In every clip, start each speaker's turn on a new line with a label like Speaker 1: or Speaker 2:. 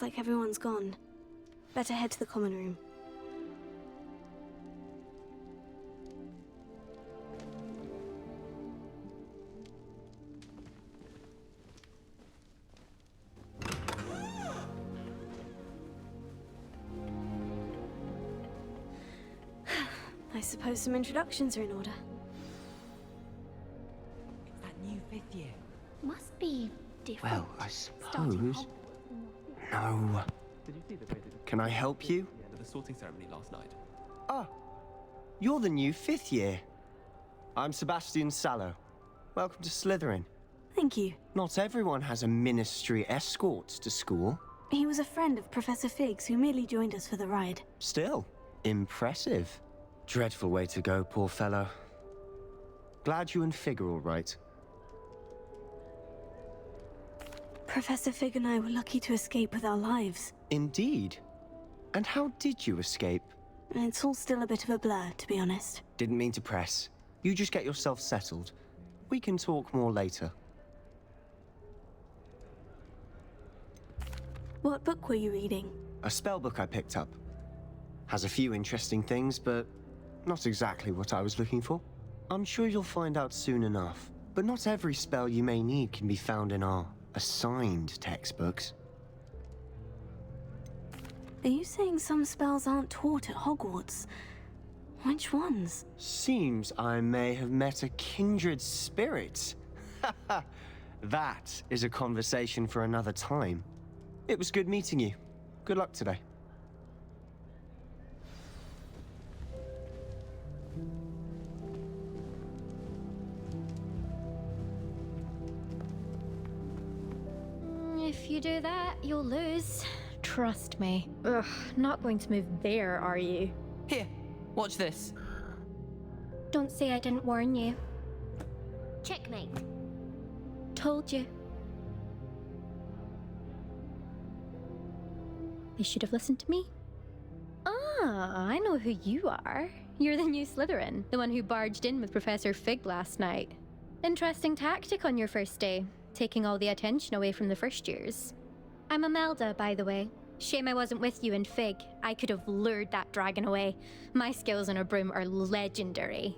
Speaker 1: like everyone's gone. Better head to the common room. I suppose some introductions are in order.
Speaker 2: It's that new 5th year.
Speaker 3: Must be different.
Speaker 4: Well, I suppose... No.
Speaker 5: Did you see the way they
Speaker 4: Can I help you?
Speaker 5: the end of the sorting ceremony last night?
Speaker 4: Ah, you're the new 5th year. I'm Sebastian Sallow. Welcome to Slytherin.
Speaker 1: Thank you.
Speaker 4: Not everyone has a ministry escort to school.
Speaker 1: He was a friend of Professor Fig's who merely joined us for the ride.
Speaker 4: Still, impressive. Dreadful way to go, poor fellow. Glad you and Fig are all right.
Speaker 1: Professor Fig and I were lucky to escape with our lives.
Speaker 4: Indeed. And how did you escape?
Speaker 1: It's all still a bit of a blur, to be honest.
Speaker 4: Didn't mean to press. You just get yourself settled. We can talk more later.
Speaker 1: What book were you reading?
Speaker 4: A spell book I picked up. Has a few interesting things, but not exactly what I was looking for. I'm sure you'll find out soon enough. But not every spell you may need can be found in our assigned textbooks.
Speaker 1: Are you saying some spells aren't taught at Hogwarts? Which ones?
Speaker 4: Seems I may have met a kindred spirit. That is a conversation for another time. It was good meeting you. Good luck today.
Speaker 3: If you do that, you'll lose. Trust me. Ugh, not going to move there, are you?
Speaker 2: Here, watch this.
Speaker 3: Don't say I didn't warn you.
Speaker 6: Checkmate.
Speaker 3: Told you. They should have listened to me. Ah, I know who you are. You're the new Slytherin, the one who barged in with Professor Fig last night. Interesting tactic on your first day, taking all the attention away from the first years. I'm Imelda, by the way. Shame I wasn't with you and Fig. I could have lured that dragon away. My skills on a broom are legendary.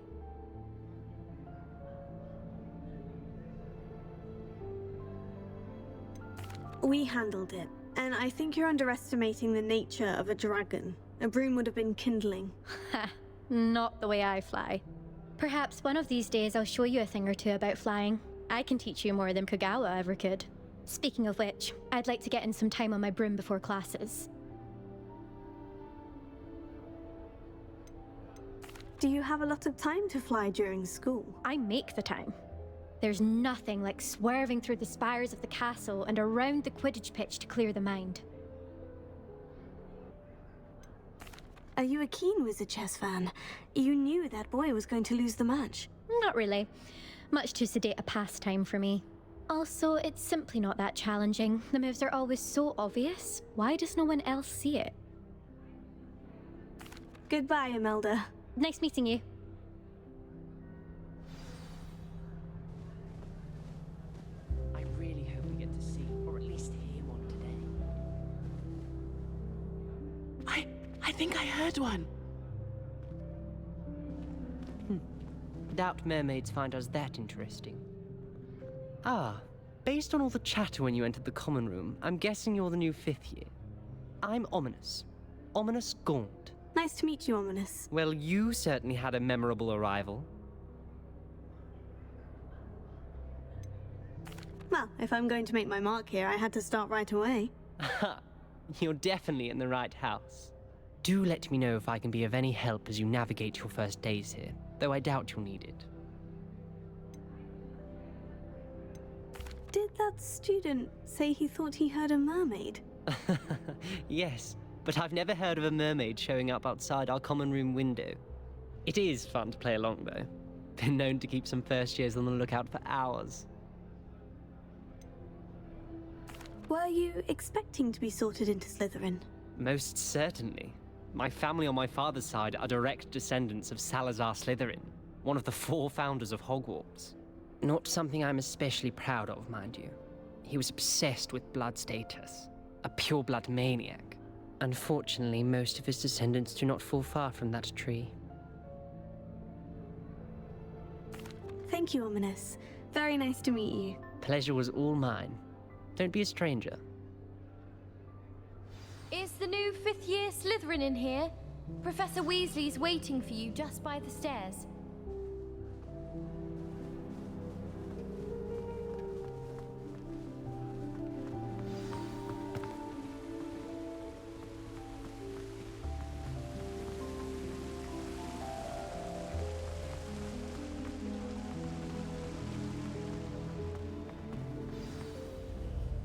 Speaker 1: We handled it, and I think you're underestimating the nature of a dragon. A broom would have been kindling.
Speaker 3: Ha, not the way I fly. Perhaps one of these days I'll show you a thing or two about flying. I can teach you more than Kagawa ever could. Speaking of which, I'd like to get in some time on my broom before classes.
Speaker 1: Do you have a lot of time to fly during school?
Speaker 3: I make the time. There's nothing like swerving through the spires of the castle and around the Quidditch pitch to clear the mind.
Speaker 1: Are you a keen Wizard chess fan? You knew that boy was going to lose the match.
Speaker 3: Not really. Much too sedate a pastime for me. Also, it's simply not that challenging. The moves are always so obvious. Why does no one else see it?
Speaker 1: Goodbye, Imelda.
Speaker 3: Nice meeting you.
Speaker 2: I really hope we get to see, or at least hear one today.
Speaker 7: I think I heard one.
Speaker 2: Doubt mermaids find us that interesting. Ah, based on all the chatter when you entered the common room, I'm guessing you're the new 5th year. I'm Ominis. Ominis Gaunt.
Speaker 1: Nice to meet you, Ominis.
Speaker 2: Well, you certainly had a memorable arrival.
Speaker 1: Well, if I'm going to make my mark here, I had to start right away.
Speaker 2: You're definitely in the right house. Do let me know if I can be of any help as you navigate your first days here, though I doubt you'll need it.
Speaker 1: Did that student say he thought he heard a mermaid?
Speaker 2: Yes, but I've never heard of a mermaid showing up outside our common room window. It is fun to play along, though. Been known to keep some first years on the lookout for hours.
Speaker 1: Were you expecting to be sorted into Slytherin?
Speaker 2: Most certainly. My family on my father's side are direct descendants of Salazar Slytherin, one of the 4 founders of Hogwarts. Not something I'm especially proud of, mind you. He was obsessed with blood status. A pure-blood maniac. Unfortunately, most of his descendants do not fall far from that tree.
Speaker 1: Thank you, Ominis. Very nice to meet you.
Speaker 2: Pleasure was all mine. Don't be a stranger.
Speaker 6: Is the new fifth-year Slytherin in here? Professor Weasley's waiting for you just by the stairs.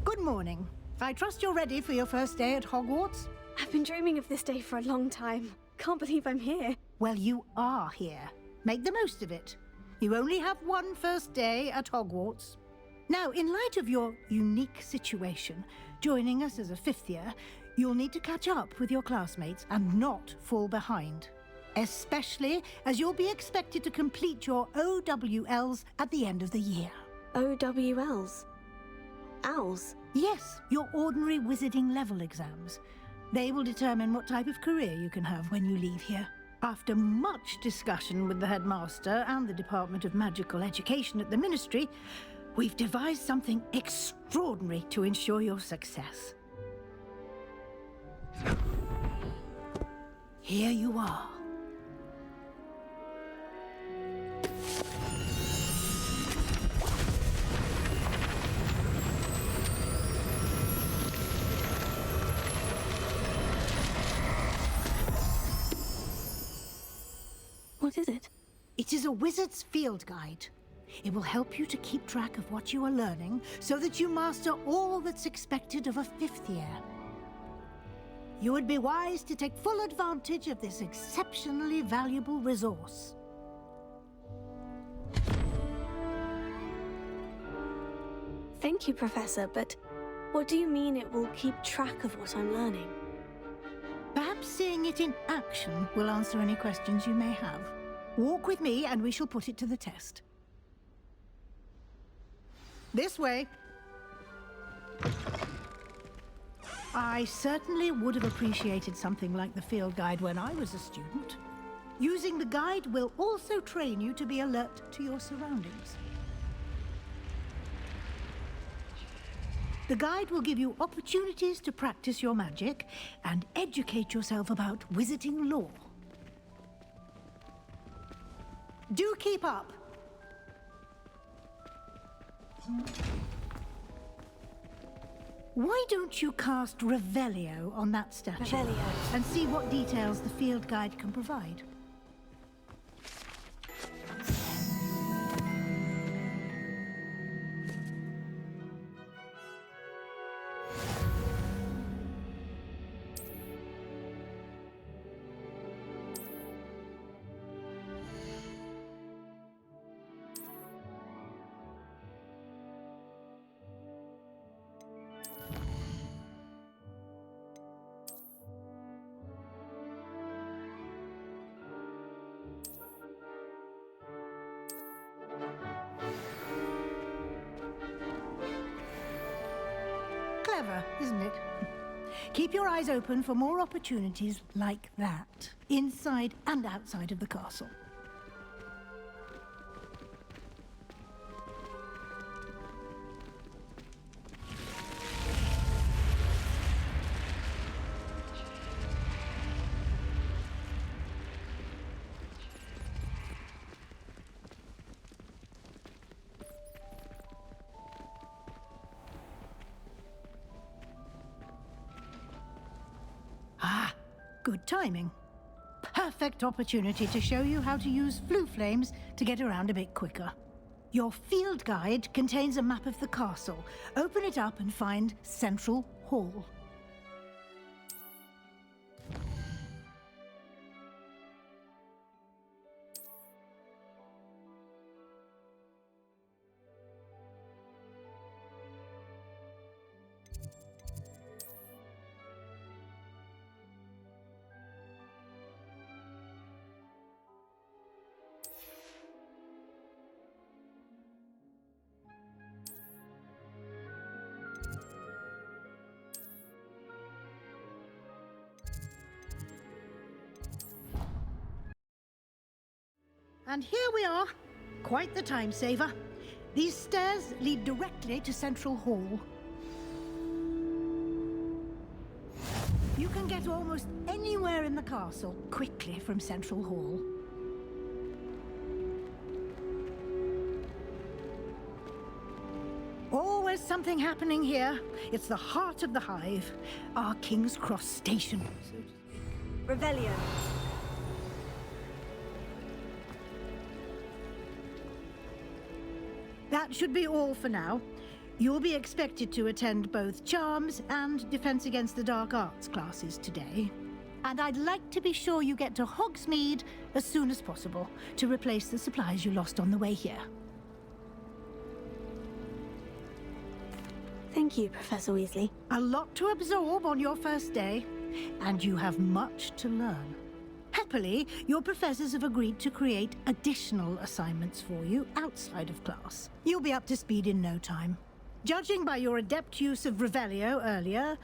Speaker 7: Good morning. I trust you're ready for your first day at Hogwarts?
Speaker 1: I've been dreaming of this day for a long time. Can't believe I'm here.
Speaker 7: Well, you are here. Make the most of it. You only have one first day at Hogwarts. Now, in light of your unique situation, joining us as a fifth year, you'll need to catch up with your classmates and not fall behind. Especially as you'll be expected to complete your OWLs at the end of the year.
Speaker 1: OWLs? Owls?
Speaker 7: Yes, your ordinary wizarding level exams. They will determine what type of career you can have when you leave here. After much discussion with the headmaster and the Department of Magical Education at the Ministry, we've devised something extraordinary to ensure your success. Here you are.
Speaker 1: What is it?
Speaker 7: It is a wizard's field guide. It will help you to keep track of what you are learning so that you master all that's expected of a fifth year. You would be wise to take full advantage of this exceptionally valuable resource.
Speaker 1: Thank you, Professor, but what do you mean it will keep track of what I'm learning?
Speaker 7: Perhaps seeing it in action will answer any questions you may have. Walk with me and we shall put it to the test. This way. I certainly would have appreciated something like the field guide when I was a student. Using the guide will also train you to be alert to your surroundings. The guide will give you opportunities to practice your magic and educate yourself about wizarding lore. Do keep up! Why don't you cast Revelio on that statue?
Speaker 1: Revelio.
Speaker 7: And see what details the field guide can provide. Clever, isn't it? Keep your eyes open for more opportunities like that, inside and outside of the castle. Good timing. Perfect opportunity to show you how to use flue flames to get around a bit quicker. Your field guide contains a map of the castle. Open it up and find Central Hall. And here we are. Quite the time saver. These stairs lead directly to Central Hall. You can get almost anywhere in the castle quickly from Central Hall. Always something happening here. It's the heart of the Hive, our King's Cross station.
Speaker 1: Revelio.
Speaker 7: That should be all for now. You'll be expected to attend both Charms and Defense Against the Dark Arts classes today. And I'd like to be sure you get to Hogsmeade as soon as possible to replace the supplies you lost on the way here.
Speaker 1: Thank you, Professor Weasley.
Speaker 7: A lot to absorb on your first day, and you have much to learn. Happily, your professors have agreed to create additional assignments for you outside of class. You'll be up to speed in no time. Judging by your adept use of Revelio earlier,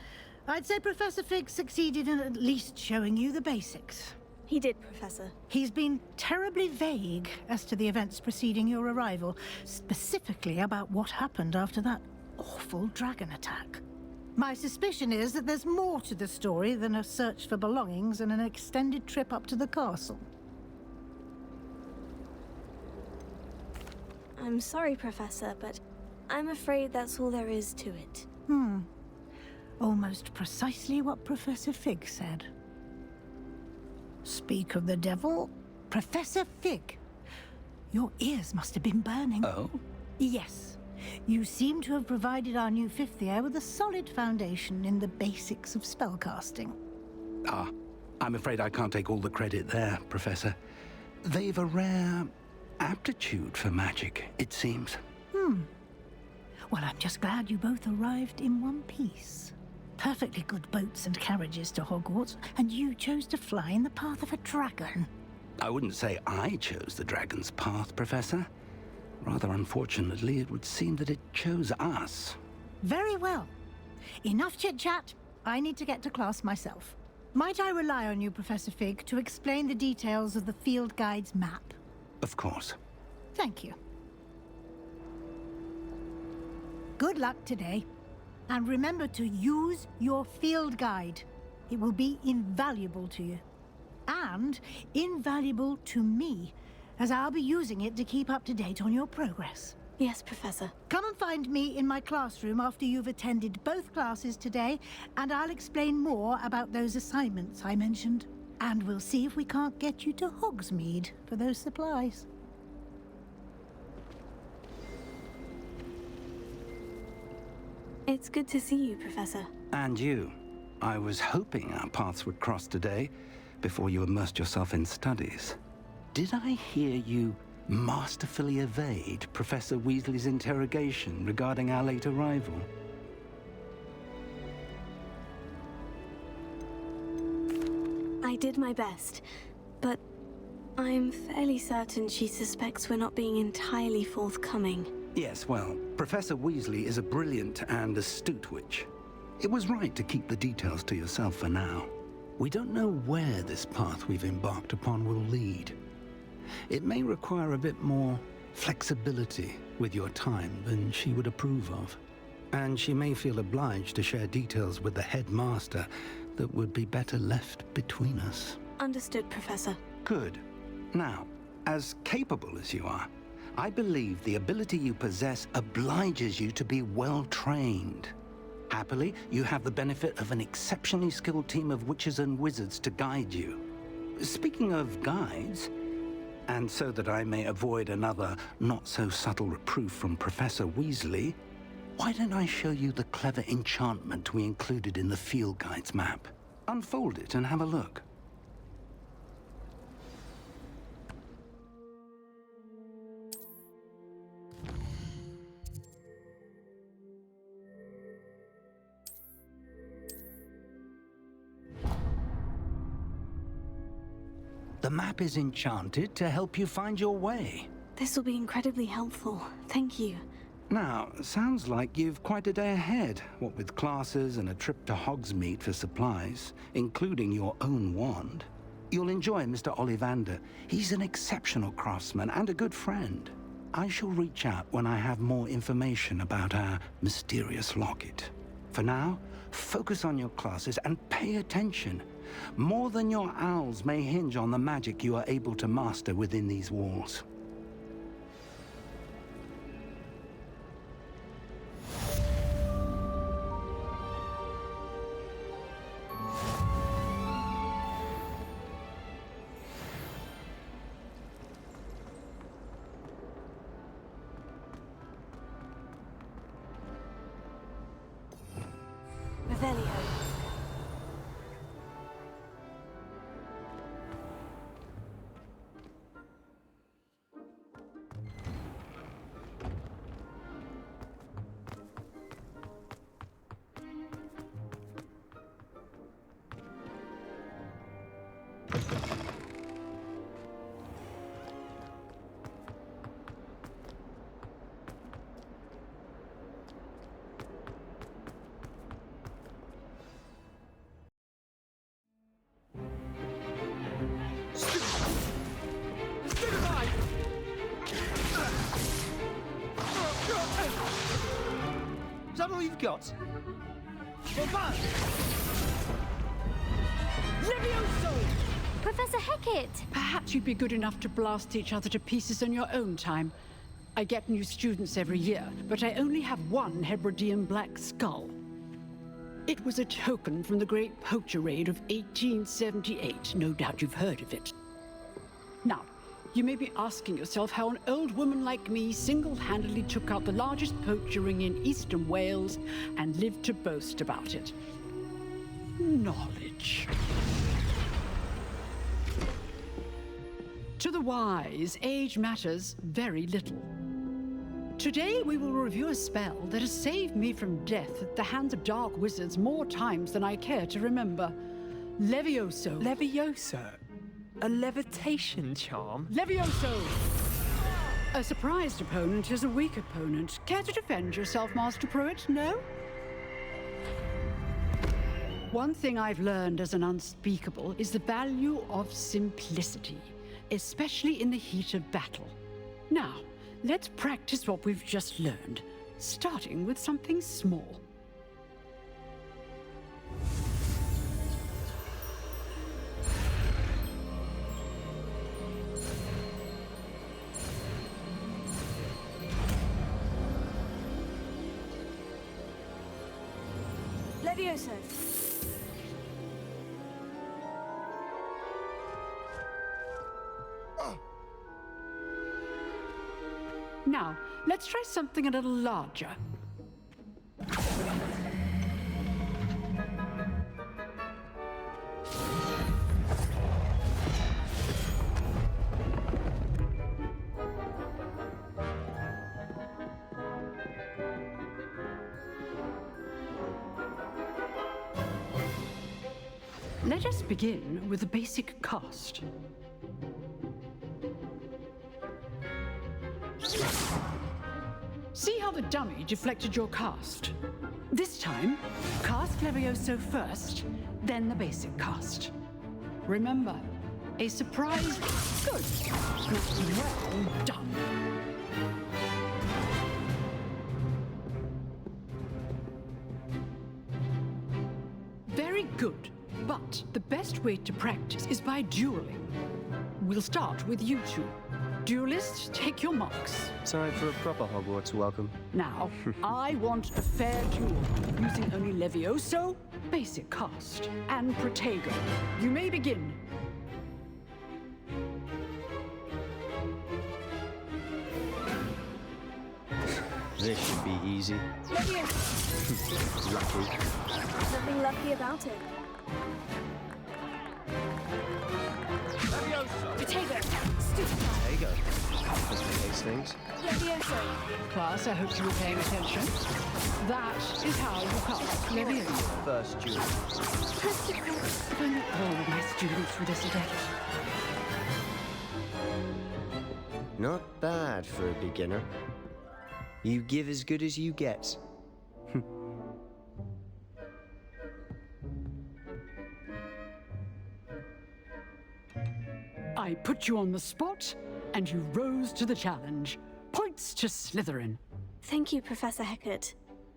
Speaker 7: I'd say Professor Fig succeeded in at least showing you the basics.
Speaker 1: He did, Professor.
Speaker 7: He's been terribly vague as to the events preceding your arrival, specifically about what happened after that awful dragon attack. My suspicion is that there's more to the story than a search for belongings and an extended trip up to the castle.
Speaker 1: I'm sorry, Professor, but I'm afraid that's all there is to it.
Speaker 7: Almost precisely what Professor Fig said. Speak of the devil, Professor Fig. Your ears must have been burning.
Speaker 8: Oh?
Speaker 7: Yes. You seem to have provided our new fifth year with a solid foundation in the basics of spellcasting.
Speaker 8: Ah, I'm afraid I can't take all the credit there, Professor. They've a rare aptitude for magic, it seems.
Speaker 7: Well, I'm just glad you both arrived in one piece. Perfectly good boats and carriages to Hogwarts, and you chose to fly in the path of a dragon.
Speaker 8: I wouldn't say I chose the dragon's path, Professor. Rather unfortunately, it would seem that it chose us.
Speaker 7: Very well. Enough chit-chat. I need to get to class myself. Might I rely on you, Professor Fig, to explain the details of the field guide's map?
Speaker 8: Of course.
Speaker 7: Thank you. Good luck today. And remember to use your field guide. It will be invaluable to you. And invaluable to me, as I'll be using it to keep up to date on your progress.
Speaker 1: Yes, Professor.
Speaker 7: Come and find me in my classroom after you've attended both classes today, and I'll explain more about those assignments I mentioned. And we'll see if we can't get you to Hogsmeade for those supplies.
Speaker 1: It's good to see you, Professor.
Speaker 8: And you. I was hoping our paths would cross today, before you immersed yourself in studies. Did I hear you masterfully evade Professor Weasley's interrogation regarding our late arrival?
Speaker 1: I did my best, but I'm fairly certain she suspects we're not being entirely forthcoming.
Speaker 8: Yes, well, Professor Weasley is a brilliant and astute witch. It was right to keep the details to yourself for now. We don't know where this path we've embarked upon will lead. It may require a bit more flexibility with your time than she would approve of. And she may feel obliged to share details with the headmaster that would be better left between us.
Speaker 1: Understood, Professor.
Speaker 8: Good. Now, as capable as you are, I believe the ability you possess obliges you to be well trained. Happily, you have the benefit of an exceptionally skilled team of witches and wizards to guide you. Speaking of guides, and so that I may avoid another not-so-subtle reproof from Professor Weasley, why don't I show you the clever enchantment we included in the field guide's map? Unfold it and have a look. The map is enchanted to help you find your way.
Speaker 1: This will be incredibly helpful. Thank you.
Speaker 8: Now, sounds like you've quite a day ahead, what with classes and a trip to Hogsmeade for supplies, including your own wand. You'll enjoy Mr. Ollivander. He's an exceptional craftsman and a good friend. I shall reach out when I have more information about our mysterious locket. For now, focus on your classes and pay attention. More than your owls may hinge on the magic you are able to master within these walls.
Speaker 1: Revelio.
Speaker 2: Is that all you've got?
Speaker 9: Levioso!
Speaker 6: Professor Hecat!
Speaker 9: Perhaps you'd be good enough to blast each other to pieces on your own time. I get new students every year, but I only have one Hebridean black skull. It was a token from the Great Poacher Raid of 1878. No doubt you've heard of it. Now, you may be asking yourself how an old woman like me single-handedly took out the largest poacher ring in eastern Wales and lived to boast about it. Knowledge. To the wise, age matters very little. Today we will review a spell that has saved me from death at the hands of dark wizards more times than I care to remember. Levioso.
Speaker 5: Levioso? A levitation charm?
Speaker 9: Levioso! A surprised opponent is a weak opponent. Care to defend yourself, Master Pruitt? No? One thing I've learned as an unspeakable is the value of simplicity, especially in the heat of battle. Now, let's practice what we've just learned, starting with something small.
Speaker 1: Levioso.
Speaker 9: Now, let's try something a little larger. Let us begin with a basic cast. See how the dummy deflected your cast? This time, cast Levioso first, then the basic cast. Remember, a surprise. Good. Well done. Very good. But the best way to practice is by dueling. We'll start with you two. Duelists, take your marks.
Speaker 4: Time for a proper Hogwarts welcome.
Speaker 9: Now, I want a fair duel, using only Levioso, basic cast, and Protego. You may begin.
Speaker 4: This should be easy.
Speaker 1: Levioso.
Speaker 4: Lucky.
Speaker 1: Nothing lucky about it. Potato. Stupid.
Speaker 4: There you go. Complicates things.
Speaker 1: Levioso.
Speaker 9: Class, I hope you were paying attention. That is how you cast Levioso.
Speaker 4: First duel.
Speaker 9: If only all of my students were this adept.
Speaker 4: Not bad for a beginner. You give as good as you get.
Speaker 9: I put you on the spot, and you rose to the challenge. Points to Slytherin.
Speaker 1: Thank you, Professor Hecat.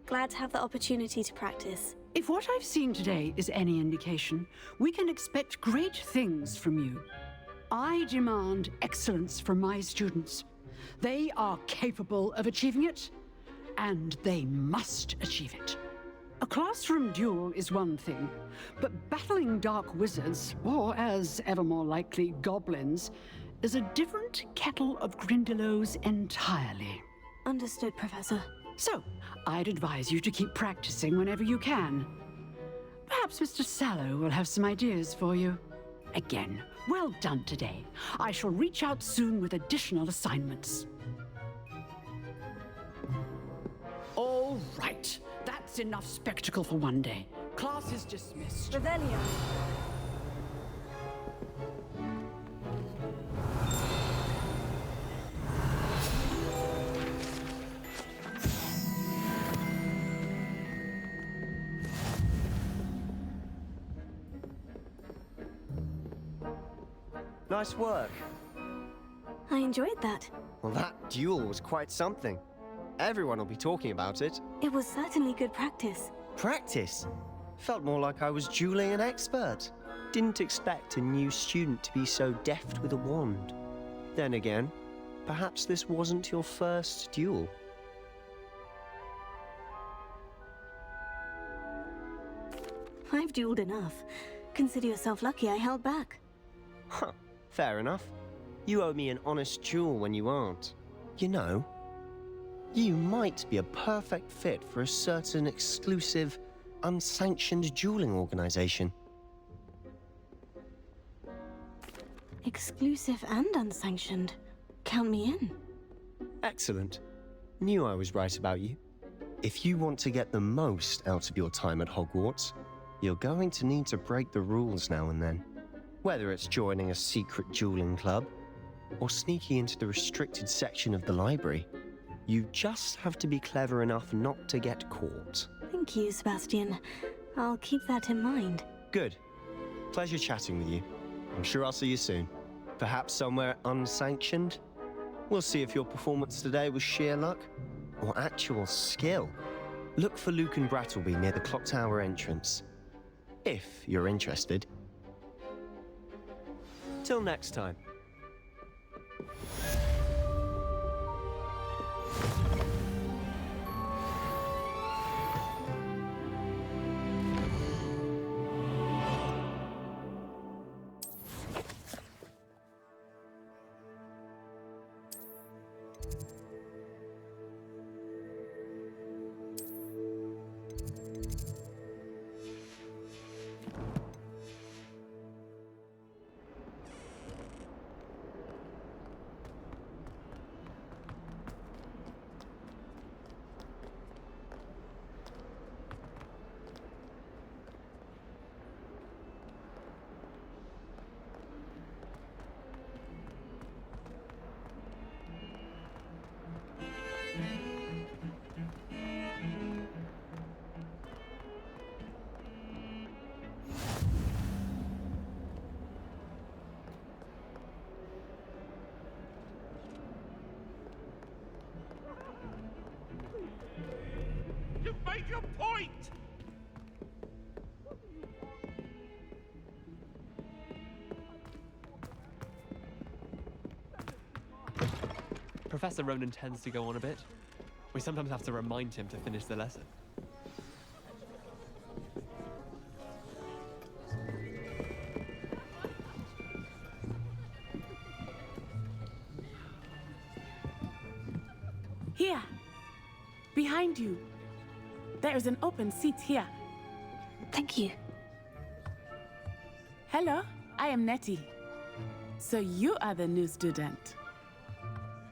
Speaker 1: Glad to have the opportunity to practice.
Speaker 9: If what I've seen today is any indication, we can expect great things from you. I demand excellence from my students. They are capable of achieving it, and they must achieve it. A classroom duel is one thing, but battling dark wizards, or as ever more likely, goblins, is a different kettle of Grindylows entirely.
Speaker 1: Understood, Professor.
Speaker 9: So, I'd advise you to keep practicing whenever you can. Perhaps Mr. Sallow will have some ideas for you. Again, well done today. I shall reach out soon with additional assignments. All right. That's enough spectacle for one day. Class is dismissed.
Speaker 1: Revelio.
Speaker 4: Nice work.
Speaker 1: I enjoyed that.
Speaker 4: Well, that duel was quite something. Everyone will be talking about it.
Speaker 1: It was certainly good practice.
Speaker 4: Practice? Felt more like I was dueling an expert. Didn't expect a new student to be so deft with a wand. Then again, perhaps this wasn't your first duel.
Speaker 1: I've dueled enough. Consider yourself lucky I held back.
Speaker 4: Huh, fair enough. You owe me an honest duel when you aren't. You know, you might be a perfect fit for a certain exclusive, unsanctioned dueling organization.
Speaker 1: Exclusive and unsanctioned. Count me in.
Speaker 4: Excellent. Knew I was right about you. If you want to get the most out of your time at Hogwarts, you're going to need to break the rules now and then. Whether it's joining a secret dueling club, or sneaking into the restricted section of the library, you just have to be clever enough not to get caught.
Speaker 1: Thank you, Sebastian. I'll keep that in mind.
Speaker 4: Good. Pleasure chatting with you. I'm sure I'll see you soon. Perhaps somewhere unsanctioned? We'll see if your performance today was sheer luck or actual skill. Look for Luke and Brattleby near the clock tower entrance. If you're interested. Till next time.
Speaker 10: You've made your point!
Speaker 5: Professor Ronan tends to go on a bit. We sometimes have to remind him to finish the lesson.
Speaker 11: Here, behind you. There is an open seat here.
Speaker 1: Thank you.
Speaker 11: Hello, I am Nettie. So you are the new student.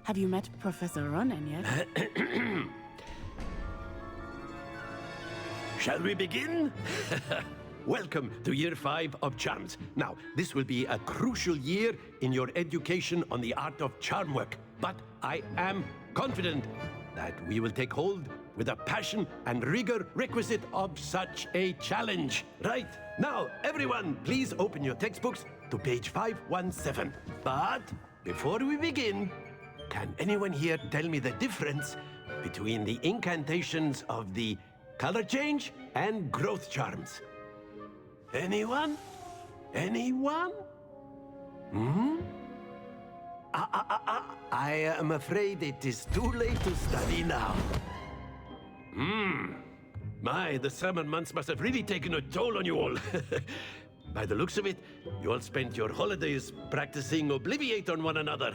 Speaker 11: Have you met Professor Ronan yet?
Speaker 10: Shall we begin? Welcome to Year 5 of Charms. Now, this will be a crucial year in your education on the art of charm work, but I am confident that we will take hold with the passion and rigor requisite of such a challenge. Right, now, everyone, please open your textbooks to page 517. But before we begin, can anyone here tell me the difference between the incantations of the color change and growth charms? Anyone? Anyone? I am afraid it is too late to study now. My, the summer months must have really taken a toll on you all. By the looks of it, you all spent your holidays practicing Obliviate on one another.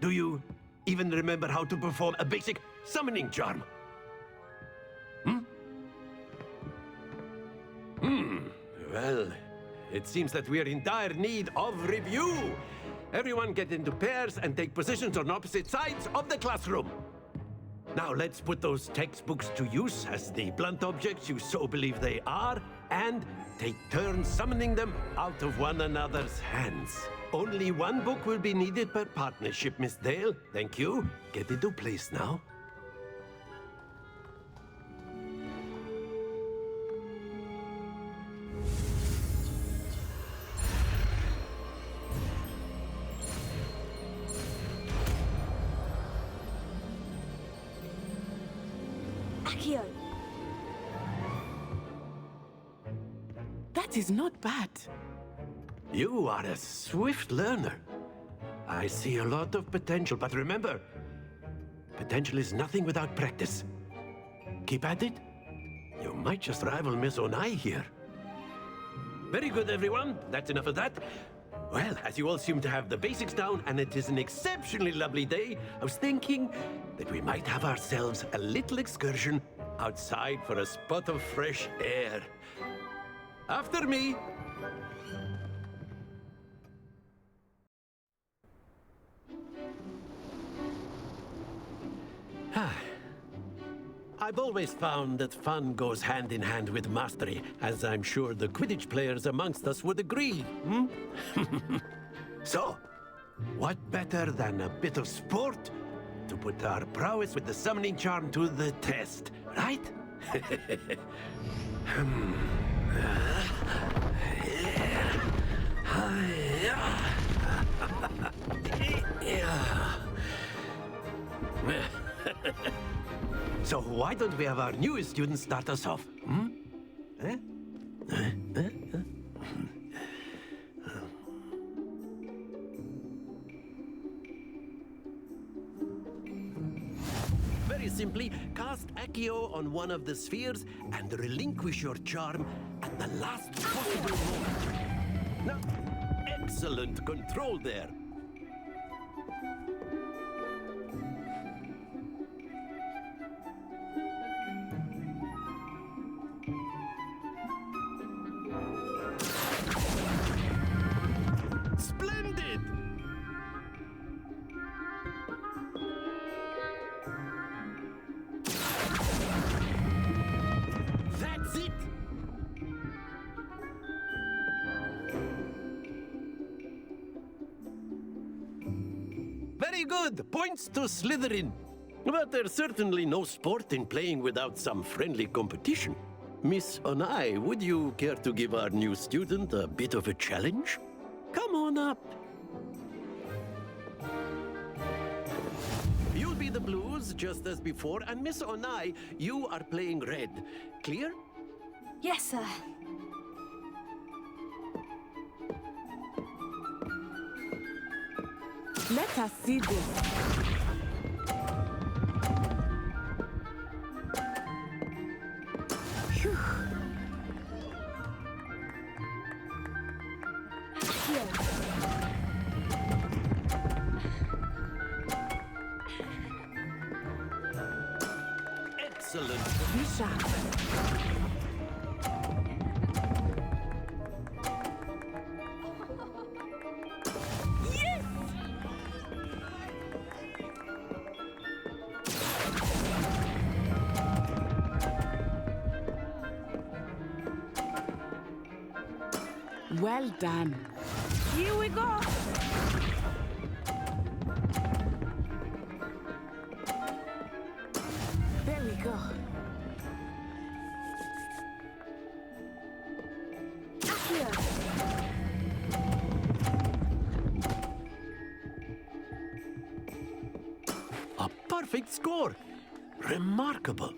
Speaker 10: Do you even remember how to perform a basic summoning charm? Well, it seems that we are in dire need of review. Everyone get into pairs and take positions on opposite sides of the classroom. Now let's put those textbooks to use as the blunt objects you so believe they are, and take turns summoning them out of one another's hands. Only one book will be needed per partnership, Miss Dale. Thank you. Get into place now.
Speaker 1: Accio.
Speaker 11: That is not bad.
Speaker 10: You are a swift learner. I see a lot of potential, but remember, potential is nothing without practice. Keep at it. You might just rival Miss Onai here. Very good, everyone. That's enough of that. Well, as you all seem to have the basics down, and it is an exceptionally lovely day, I was thinking that we might have ourselves a little excursion outside for a spot of fresh air. After me. I've always found that fun goes hand in hand with mastery, as I'm sure the Quidditch players amongst us would agree. So, what better than a bit of sport to put our prowess with the summoning charm to the test, right? So why don't we have our newest student start us off? Very simply, cast Accio on one of the spheres and relinquish your charm at the last possible moment. Now, excellent control there. Splendid! That's it! Very good! Points to Slytherin. But there's certainly no sport in playing without some friendly competition. Miss Onai, would you care to give our new student a bit of a challenge? Come on up. You'll be the blues, just as before, and Miss Onai, you are playing red. Clear?
Speaker 1: Yes, sir.
Speaker 11: Let us see this. Phew.
Speaker 10: Excellent.
Speaker 11: Be sharp.
Speaker 6: Yes!
Speaker 11: Well done.
Speaker 6: Here we go!
Speaker 10: A perfect score! Remarkable!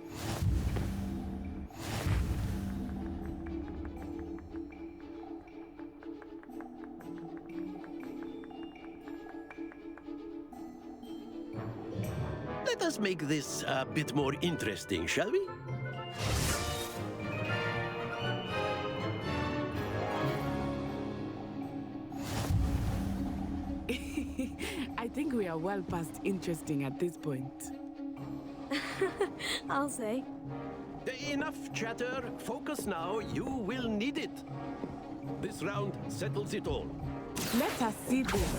Speaker 10: Let us make this a bit more interesting, shall we?
Speaker 11: I think we are well past interesting at this point.
Speaker 1: I'll say.
Speaker 10: Enough chatter. Focus now. You will need it. This round settles it all.
Speaker 11: Let us see this.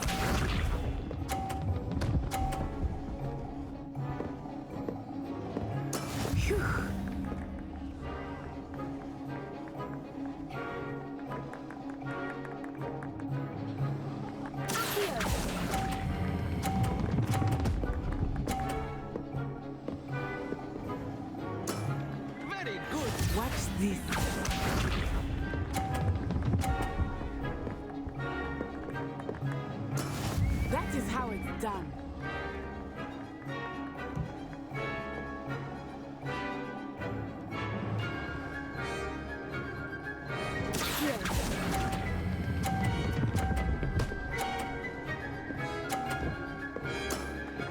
Speaker 11: Phew.
Speaker 10: Very good.
Speaker 11: Watch this. That is how it's done.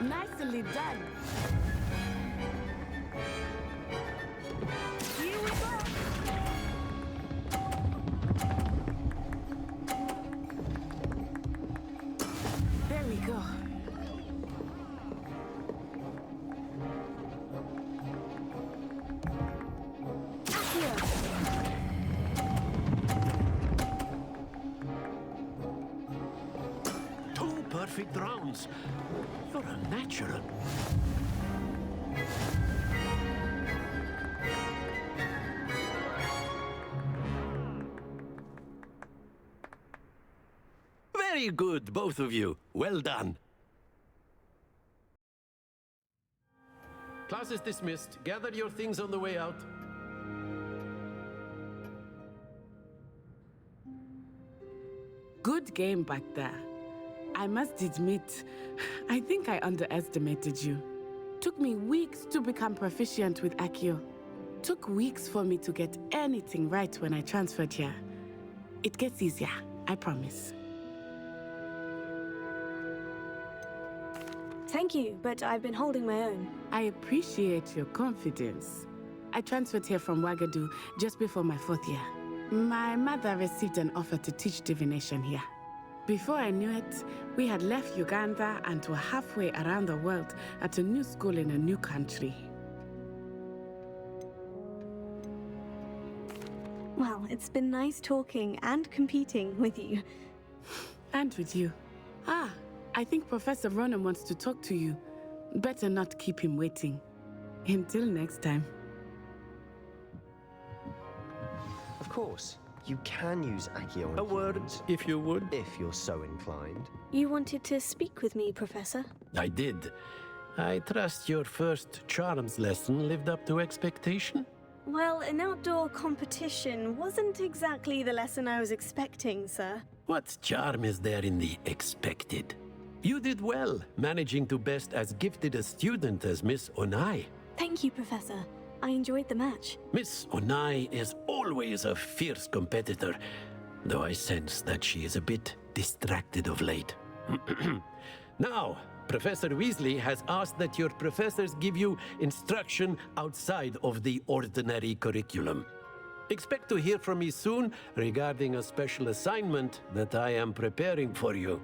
Speaker 11: Nicely done. Here we go. There we go.
Speaker 10: Two perfect rounds. You're a natural. Very good, both of you. Well done. Class is dismissed. Gather your things on the way out.
Speaker 11: Good game back there. I must admit, I think I underestimated you. Took me weeks to become proficient with Accio. Took weeks for me to get anything right when I transferred here. It gets easier, I promise.
Speaker 1: Thank you, but I've been holding my own.
Speaker 11: I appreciate your confidence. I transferred here from Wagadu just before my 4th year. My mother received an offer to teach divination here. Before I knew it, we had left Uganda and were halfway around the world at a new school in a new country.
Speaker 1: Well, it's been nice talking and competing with you.
Speaker 11: And with you. Ah, I think Professor Ronan wants to talk to you. Better not keep him waiting. Until next time.
Speaker 4: Of course, you can use Accio.
Speaker 10: A word, if you would.
Speaker 4: If you're so inclined.
Speaker 1: You wanted to speak with me, Professor?
Speaker 10: I did. I trust your first charms lesson lived up to expectation?
Speaker 1: Well, an outdoor competition wasn't exactly the lesson I was expecting, sir.
Speaker 10: What charm is there in the expected? You did well, managing to best as gifted a student as Miss Onai.
Speaker 1: Thank you, Professor. I enjoyed the match.
Speaker 10: Miss Onai is always a fierce competitor, though I sense that she is a bit distracted of late. Now, Professor Weasley has asked that your professors give you instruction outside of the ordinary curriculum. Expect to hear from me soon regarding a special assignment that I am preparing for you.